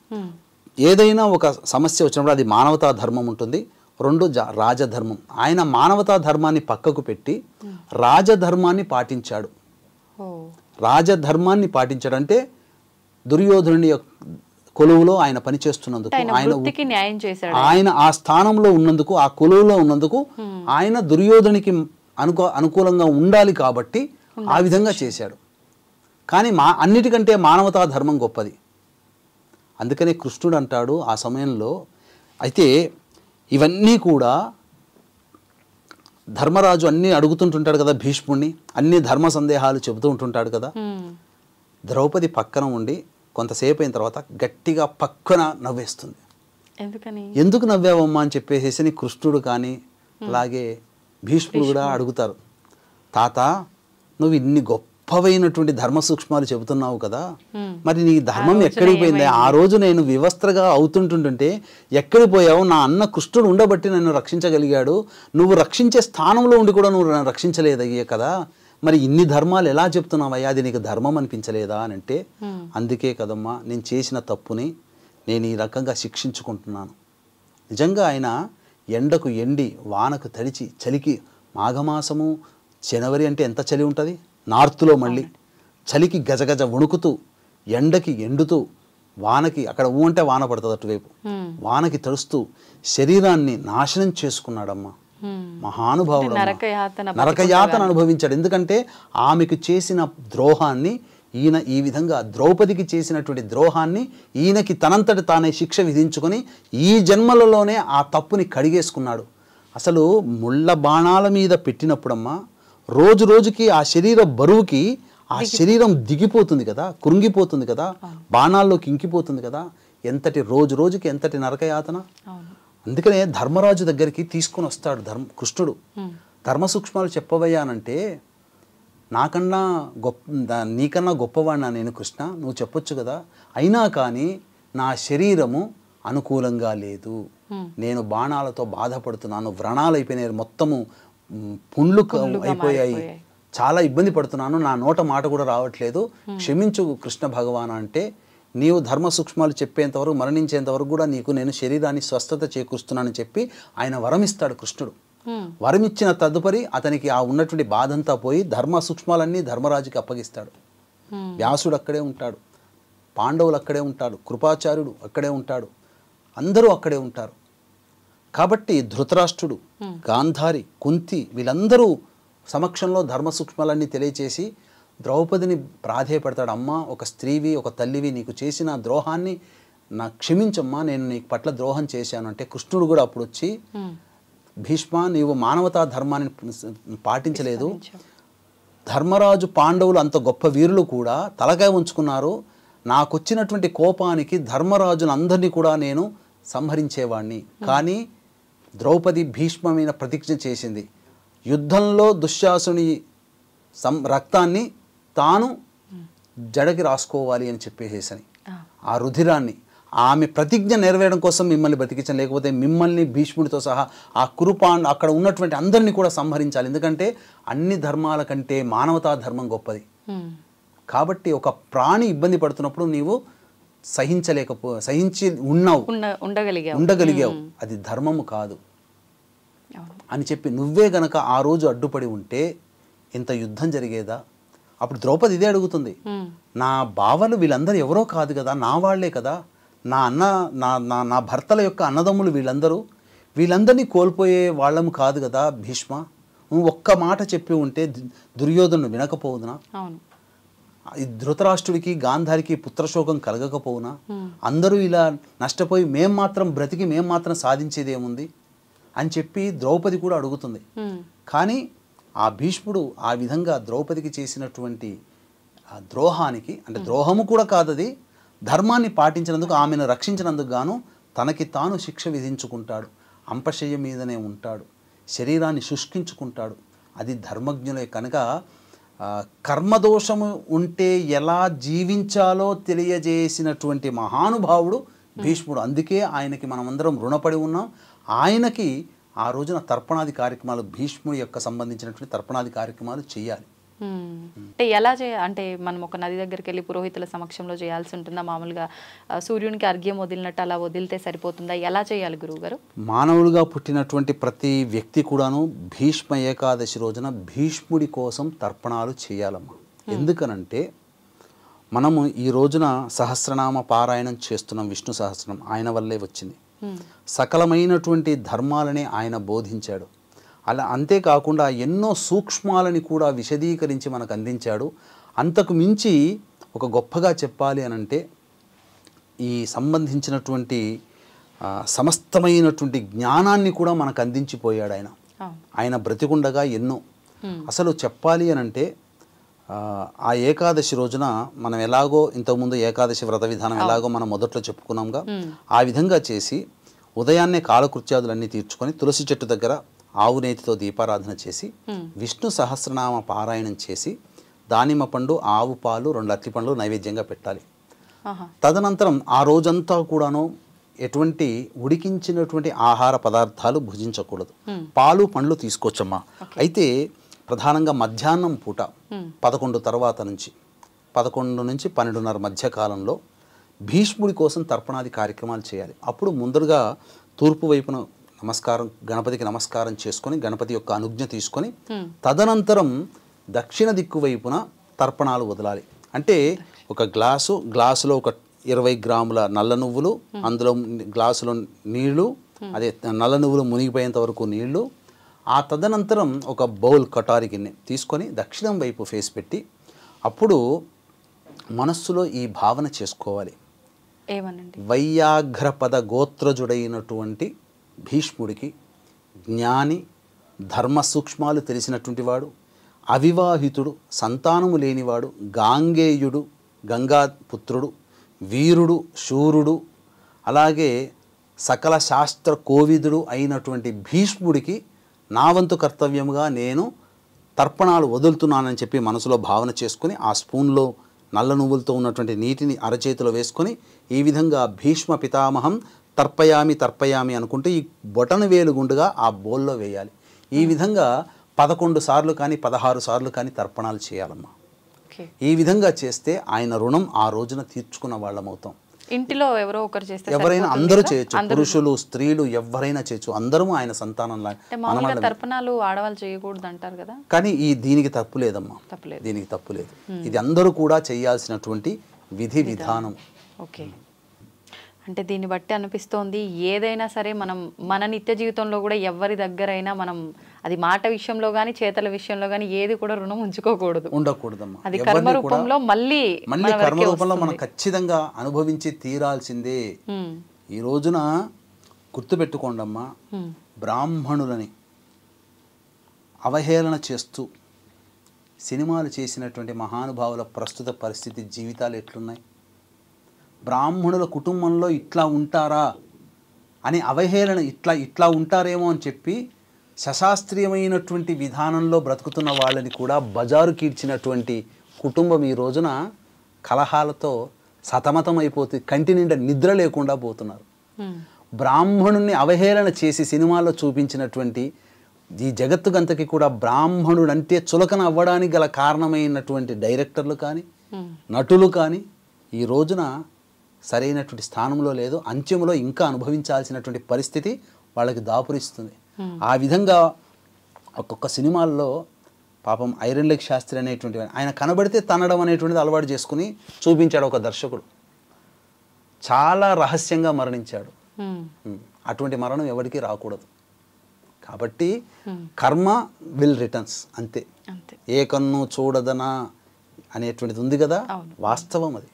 ఏదైనా ఒక సమస్య వచ్చినప్పుడు అది మానవతా ధర్మం ఉంటుంది, 2 రాజధర్మం. ఆయన మానవతా ధర్మాన్ని పక్కకు పెట్టి రాజధర్మాన్ని పాటించాడు. రాజధర్మాన్ని పాటించాడు అంటే దుర్యోధనుని కొలువులో ఆయన పనిచేస్తున్నందుకు, ఆయన ఆ స్థానంలో ఉన్నందుకు, ఆ కొలువులో ఉన్నందుకు ఆయన దుర్యోధనికి అనుకూలంగా ఉండాలి కాబట్టి ఆ విధంగా చేశాడు. కానీ అన్నిటికంటే మానవతా ధర్మం గొప్పది. అందుకనే కృష్ణుడు అంటాడు ఆ సమయంలో, అయితే ఇవన్నీ కూడా ధర్మరాజు అన్నీ అడుగుతుంటుంటాడు కదా భీష్ముడిని, అన్ని ధర్మ సందేహాలు చెబుతూ ఉంటుంటాడు కదా. ద్రౌపది పక్కన ఉండి కొంతసేపు అయిన తర్వాత గట్టిగా పక్కన నవ్వేస్తుంది. ఎందుకు నవ్వావమ్మా అని చెప్పేసి కృష్ణుడు కానీ అలాగే భీష్ముడు కూడా అడుగుతారు. తాత నువ్వు ఇన్ని గొప్పవైనటువంటి ధర్మ సూక్ష్మాలు చెబుతున్నావు కదా, మరి నీ ధర్మం ఎక్కడికి పోయింది? ఆ రోజు నేను వివస్త్రగా అవుతుంటుంటే ఎక్కడికి పోయావు? నా అన్న కృష్ణుడు ఉండబట్టి నన్ను రక్షించగలిగాడు, నువ్వు రక్షించే స్థానంలో ఉండి కూడా నువ్వు నన్ను రక్షించలేదయ్యే కదా, మరి ఇన్ని ధర్మాలు ఎలా చెప్తున్నావయ్యా, అది నీకు ధర్మం అనిపించలేదా అని అంటే, అందుకే కదమ్మా నేను చేసిన తప్పుని నేను ఈ రకంగా శిక్షించుకుంటున్నాను. నిజంగా ఆయన ఎండకు ఎండి వానకు తడిచి చలికి, మాఘమాసము జనవరి అంటే ఎంత చలి ఉంటుంది నార్త్లో, మళ్ళీ చలికి గజగజ వణుకుతూ ఎండకి ఎండుతూ వానకి అక్కడ అంటే వాన పడుతుంది అటువైపు, వానకి తడుస్తూ శరీరాన్ని నాశనం చేసుకున్నాడమ్మా. మహానుభావుడు, నరకయాతన అనుభవించాడు. ఎందుకంటే ఆమెకు చేసిన ద్రోహాన్ని ఈయన ఈ విధంగా ద్రౌపదికి చేసినటువంటి ద్రోహాన్ని ఈయనకి తనంతటి తానే శిక్ష విధించుకొని ఈ జన్మలలోనే ఆ తప్పుని కడిగేసుకున్నాడు. అసలు ముళ్ళ బాణాల మీద పెట్టినప్పుడమ్మా రోజు రోజుకి ఆ శరీర బరువుకి ఆ శరీరం దిగిపోతుంది కదా, కృంగిపోతుంది కదా, బాణాల్లోకి ఇంకిపోతుంది కదా. ఎంతటి రోజు రోజుకి ఎంతటి నరకయాతన. అందుకనే ధర్మరాజు దగ్గరికి తీసుకొని వస్తాడు కృష్ణుడు. ధర్మ సూక్ష్మాలు చెప్పవయ్యానంటే, నాకన్నా నీకన్నా గొప్పవాడినా నేను కృష్ణ, నువ్వు చెప్పొచ్చు కదా, అయినా కానీ నా శరీరము అనుకూలంగా లేదు, నేను బాణాలతో బాధపడుతున్నాను, వ్రణాలు అయిపోయినాయి, మొత్తము పుండ్లు అయిపోయాయి, చాలా ఇబ్బంది పడుతున్నాను, నా నోట మాట కూడా రావట్లేదు, క్షమించు కృష్ణ భగవాన్ అంటే, నీవు ధర్మ సూక్ష్మాలు చెప్పేంతవరకు, మరణించేంతవరకు కూడా నీకు నేను శరీరాన్ని స్వస్థత చేకూరుస్తున్నానని చెప్పి ఆయన వరమిస్తాడు కృష్ణుడు. వరమిచ్చిన తదుపరి అతనికి ఆ ఉన్నటువంటి బాధంతా పోయి ధర్మ సూక్ష్మాలన్నీ ధర్మరాజుకి అప్పగిస్తాడు. వ్యాసుడు అక్కడే ఉంటాడు, పాండవులు అక్కడే ఉంటాడు, కృపాచార్యుడు అక్కడే ఉంటాడు, అందరూ అక్కడే ఉంటారు. కాబట్టి ధృతరాష్ట్రుడు, గాంధారి, కుంతి వీళ్ళందరూ సమక్షంలో ధర్మ సూక్ష్మాలన్నీ తెలియచేసి ద్రౌపదిని ప్రాధేయపడతాడు. అమ్మ, ఒక స్త్రీవి, ఒక తల్లివి, నీకు చేసిన ద్రోహాన్ని నా క్షమించమ్మా, నేను నీ పట్ల ద్రోహం చేశాను అంటే కృష్ణుడు కూడా అప్పుడు వచ్చి, భీష్మ నీవు మానవతా ధర్మాన్ని పాటించలేదు, ధర్మరాజు పాండవులు అంత గొప్ప వీరులు కూడా తలకాయ ఉంచుకున్నారు, నాకొచ్చినటువంటి కోపానికి ధర్మరాజును అందరినీ కూడా నేను సంహరించేవాడిని. కానీ ద్రౌపది భీష్మమైన ప్రతిజ్ఞ చేసింది, యుద్ధంలో దుశ్శాసుని రక్తాన్ని తాను జడకి రాసుకోవాలి అని చెప్పేసేసని ఆ రుధిరాన్ని ఆమె ప్రతిజ్ఞ నెరవేరడం కోసం మిమ్మల్ని బతికించాను, లేకపోతే మిమ్మల్ని భీష్ముడితో సహా ఆ అక్కడ ఉన్నటువంటి అందరినీ కూడా సంహరించాలి. ఎందుకంటే అన్ని ధర్మాల కంటే మానవతా ధర్మం గొప్పది. కాబట్టి ఒక ప్రాణి ఇబ్బంది పడుతున్నప్పుడు నీవు సహించి ఉండగలిగావు, అది ధర్మము కాదు అని చెప్పి నువ్వే గనక ఆ రోజు అడ్డుపడి ఉంటే ఇంత యుద్ధం జరిగేదా? అప్పుడు ద్రౌపది ఇదే అడుగుతుంది, నా బావలు వీళ్ళందరూ ఎవరో కాదు కదా, నా వాళ్లే కదా, నా అన్న నా భర్తల యొక్క అన్నదమ్ములు వీళ్ళందరినీ కోల్పోయే వాళ్ళము కాదు కదా భీష్మ, నువ్వు ఒక్క మాట చెప్పి ఉంటే దుర్యోధను వినకపోవునా, ధృతరాష్ట్రుడికి గాంధారికి పుత్రశోకం కలగకపోవునా, అందరూ ఇలా నష్టపోయి మేం మాత్రం సాధించేది ఏముంది అని చెప్పి ద్రౌపది కూడా అడుగుతుంది. కానీ ఆ భీష్ముడు ఆ విధంగా ద్రౌపదికి చేసినటువంటి ద్రోహానికి, అంటే ద్రోహము కూడా కాదది, ధర్మాన్ని పాటించినందుకు, ఆమెను రక్షించినందుకు గాను తనకి తాను శిక్ష విధించుకుంటాడు. అంపశయ్య మీదనే ఉంటాడు, శరీరాన్ని శుష్కించుకుంటాడు. అది ధర్మజ్ఞులే కనుక కర్మదోషము ఉంటే ఎలా జీవించాలో తెలియజేసినటువంటి మహానుభావుడు భీష్ముడు. అందుకే ఆయనకి మనమందరం రుణపడి ఉన్నాం. ఆయనకి ఆ రోజున తర్పణాది కార్యక్రమాలు, భీష్ముడి యొక్క సంబంధించినటువంటి తర్పణాది కార్యక్రమాలు చేయాలి. అంటే ఎలా అంటే మనం ఒక నది దగ్గరికి వెళ్ళి పురోహితుల సమక్షంలో చేయాల్సి ఉంటుందా? మామూలుగా సూర్యునికి అర్ఘ్యం వదిలినట్టు అలా వదిలితే సరిపోతుందా? ఎలా చేయాలి గురువు గారు? మానవులుగా పుట్టినటువంటి ప్రతి వ్యక్తి కూడాను భీష్మ ఏకాదశి రోజున భీష్ముడి కోసం తర్పణాలు చేయాలమ్మా. ఎందుకనంటే మనము ఈ రోజున సహస్రనామ పారాయణం చేస్తున్నాం, విష్ణు సహస్రనామం ఆయన వల్లే వచ్చింది. సకలమైనటువంటి ధర్మాలని ఆయన బోధించాడు. అలా అంతేకాకుండా ఎన్నో సూక్ష్మాలని కూడా విశదీకరించి మనకు అందించాడు. అంతకు మించి ఒక గొప్పగా చెప్పాలి అనంటే ఈ సంబంధించినటువంటి సమస్తమైనటువంటి జ్ఞానాన్ని కూడా మనకు అందించిపోయాడు ఆయన బ్రతికుండగా ఎన్నో. అసలు చెప్పాలి అనంటే ఆ ఏకాదశి రోజున మనం ఎలాగో ఇంతకుముందు ఏకాదశి వ్రత విధానం ఎలాగో మనం మొదట్లో చెప్పుకున్నాంగా, ఆ విధంగా చేసి ఉదయాన్నే కాలకృత్యాదులన్నీ తీర్చుకొని తులసి చెట్టు దగ్గర ఆవు నేతితో దీపారాధన చేసి విష్ణు సహస్రనామ పారాయణం చేసి దానిమ్మ పండు, ఆవు పాలు, 2 అరటి పండ్లు నైవేద్యంగా పెట్టాలి. తదనంతరం ఆ రోజంతా కూడాను ఎటువంటి ఉడికించినటువంటి ఆహార పదార్థాలు భుజించకూడదు. పాలు పండ్లు తీసుకోవచ్చమ్మా. అయితే ప్రధానంగా మధ్యాహ్నం పూట 11 తర్వాత నుంచి 12-12:30 మధ్య కాలంలో భీష్ముడి కోసం తర్పణాది కార్యక్రమాలు చేయాలి. అప్పుడు ముందరుగా తూర్పు వైపున గణపతికి నమస్కారం చేసుకొని గణపతి యొక్క అనుజ్ఞ తీసుకొని తదనంతరం దక్షిణ దిక్కు వైపున తర్పణాలు వదలాలి. అంటే ఒక గ్లాసులో ఒక 20 గ్రాముల నల్ల నువ్వులు, అందులో గ్లాసులో నీళ్లు, అదే నల్ల నువ్వులు మునిగిపోయేంత వరకు నీళ్లు, ఆ తదనంతరం ఒక బౌల్ కటారి గిన్నె తీసుకొని దక్షిణం వైపు ఫేస్ పెట్టి అప్పుడు మనస్సులో ఈ భావన చేసుకోవాలి. వైయాఘ్రపద గోత్రజుడైనటువంటి భీష్ముడికి జ్ఞాని, ధర్మ సూక్ష్మాలు తెలిసినటువంటి వాడు, అవివాహితుడు, సంతానము లేనివాడు, గాంగేయుడు, గంగాపుత్రుడు, వీరుడు, శూరుడు, అలాగే సకల శాస్త్ర కోవిదుడు అయినటువంటి భీష్ముడికి నా వంతు కర్తవ్యముగా నేను తర్పణాలు వదులుతున్నానని చెప్పి మనసులో భావన చేసుకుని ఆ స్పూన్లో నల్ల నువ్వులతో ఉన్నటువంటి నీటిని అరచేతిలో వేసుకొని ఈ విధంగా భీష్మ పితామహం తర్పయామి అనుకుంటూ ఈ బొటన వేలు గుండుగా ఆ బౌల్లో వేయాలి. ఈ విధంగా 11 సార్లు కానీ 16 సార్లు కానీ తర్పణాలు చేయాలమ్మా. ఈ విధంగా చేస్తే ఆయన రుణం ఆ రోజున తీర్చుకున్న వాళ్ళమవుతాం. ఇంటిలో ఎవరో ఒకరు చేస్తే ఎవరైనా అందరూ చేయొచ్చు, పురుషులు స్త్రీలు ఎవరైనా చేయొచ్చు, అందరము ఆయన సంతానం లాగా. తర్పణాలు ఆడవాళ్ళు చేయకూడదు అంటారు కదా, కానీ దీనికి తప్పు లేదమ్మా, దీనికి తప్పు లేదు. ఇది అందరూ కూడా చేయాల్సినటువంటి విధి విధానం. ఓకే, అంటే దీన్ని బట్టి అనిపిస్తోంది ఏదైనా సరే మనం మన నిత్య జీవితంలో కూడా ఎవరి దగ్గరైనా మనం అది మాట విషయంలో కానీ చేతల విషయంలో కానీ ఏది కూడా రుణం ఉంచుకోకూడదు, ఉండకూడదమ్మా. అది కర్మ రూపంలో మళ్ళీ కర్మ రూపంలో మనం ఖచ్చితంగా అనుభవించి తీరాల్సిందే. ఈ రోజున గుర్తుపెట్టుకోండమ్మా, బ్రాహ్మణులని అవహేళన చేస్తూ సినిమాలు చేసినటువంటి మహానుభావుల ప్రస్తుత పరిస్థితి, జీవితాలు ఎట్లున్నాయి? బ్రాహ్మణుల కుటుంబంలో ఇట్లా ఉంటారా అని అవహేళన, ఇట్లా ఉంటారేమో అని చెప్పి శశాస్త్రీయమైనటువంటి విధానంలో బ్రతుకుతున్న వాళ్ళని కూడా బజారు కీడ్చినటువంటి కుటుంబం ఈ రోజున కలహాలతో సతమతం అయిపోతే కంటి నిండా నిద్ర లేకుండా పోతున్నారు. బ్రాహ్మణుణ్ణి అవహేళన చేసి సినిమాల్లో చూపించినటువంటి ఈ జగత్తుకంతకి కూడా బ్రాహ్మణుడు అంటే చులకన అవ్వడానికి గల కారణమైనటువంటి డైరెక్టర్లు కానీ నటులు కానీ ఈ రోజున సరైనటువంటి స్థానంలో లేదు. అంత్యంలో ఇంకా అనుభవించాల్సినటువంటి పరిస్థితి వాళ్ళకి దాపురిస్తుంది. ఆ విధంగా ఒక్కొక్క సినిమాల్లో పాపం ఐరన్ లెగ్ శాస్త్రి అనేటువంటి ఆయన కనబడితే తనడం అనేటువంటిది అలవాటు చేసుకుని చూపించాడు ఒక దర్శకుడు. చాలా రహస్యంగా మరణించాడు. అటువంటి మరణం ఎవరికి రాకూడదు. కాబట్టి కర్మ విల్ రిటర్న్స్, అంతే. ఏ కన్ను చూడదనా అనేటువంటిది ఉంది కదా, వాస్తవం అది.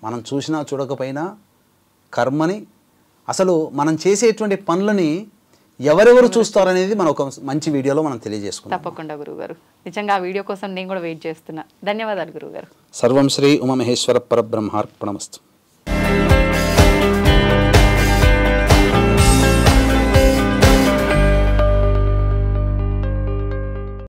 మనం చూసినా చూడకపోయినా కర్మని, అసలు మనం చేసేటువంటి పనులని ఎవరెవరు చూస్తారనేది మనం ఒక మంచి వీడియోలో మనం తెలియజేసుకుంటాం. తప్పకుండా గురువుగారు, నిజంగా ఆ వీడియో కోసం నేను కూడా వెయిట్ చేస్తున్నా. ధన్యవాదాలు గురువుగారు. సర్వం శ్రీ ఉమామహేశ్వర పరబ్రహ్మార్పణమస్తు.